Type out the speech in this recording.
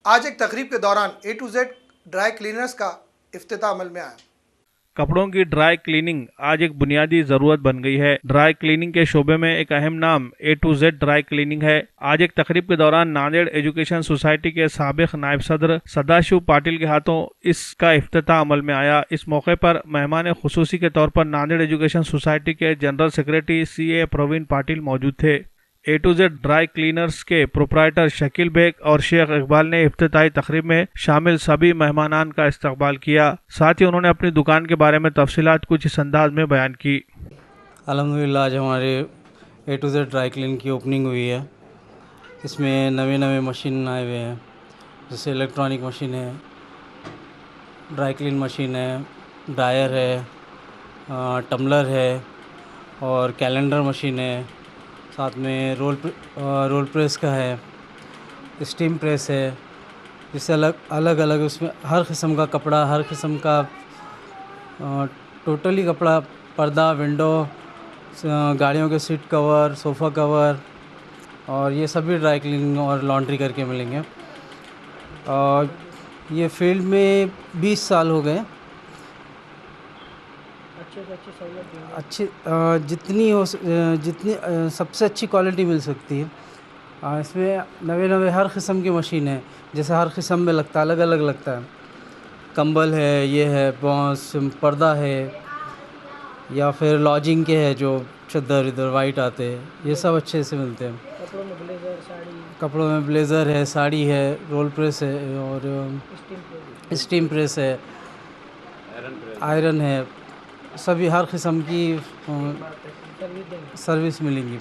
आज एक तकरीब के दौरान A to Z dry cleaners का इफ्तिताह अमल में आया। कपड़ों की ड्राई क्लीनिंग आज एक बुनियादी जरूरत बन गई है। ड्राई क्लीनिंग के शोबे में एक अहम नाम A to Z dry cleaning है। आज एक तकरीब के दौरान नांदेड़ एजुकेशन सोसाइटी के साबिक नायब सदर सदाशिव पाटिल के हाथों इसका इफ्तिताह अमल में आया। इस मौके पर मेहमान खुसूसी के तौर पर नांदेड़ एजुकेशन सोसाइटी के general secretary CA Praveen Patil मौजूद थे। A to Z dry cleaners के प्रोप्राइटर शकील बेग और शेख इकबाल ने इफ्तिताही तकरीब में शामिल सभी मेहमानान का इस्तकबाल किया। साथ ही उन्होंने अपनी दुकान के बारे में तफसीलात कुछ इस अंदाज में बयान की। अल्हम्दुलिल्लाह आज हमारे A to Z dry clean की ओपनिंग हुई है। इसमें नवे मशीन आए हुए हैं, जैसे इलेक्ट्रॉनिक मशीन है, ड्राई क्लीन मशीन है, ड्रायर है, टम्बलर है और कैलेंडर मशीन है। साथ में रोल प्रेस का है, स्टीम प्रेस है। जिससे अलग अलग उसमें हर किस्म का कपड़ा, हर किस्म का टोटली कपड़ा, पर्दा, विंडो, गाड़ियों के सीट कवर, सोफ़ा कवर और ये सभी ड्राई क्लीनिंग और लॉन्ड्री करके मिलेंगे। और ये फील्ड में 20 साल हो गए। अच्छी जितनी सबसे अच्छी क्वालिटी मिल सकती है। इसमें नवे हर किस्म की मशीन है, जैसे हर किस्म में लगता है, अलग अलग लगता है। कंबल है, ये है बॉस, पर्दा है या फिर लॉजिंग के है जो चद्दर इधर वाइट आते हैं, ये सब अच्छे से मिलते हैं। कपड़ों में ब्लेज़र है, साड़ी है, रोल प्रेस है और स्टीम प्रेस है, आयरन है। सभी हर किस्म की सर्विस मिलेंगी।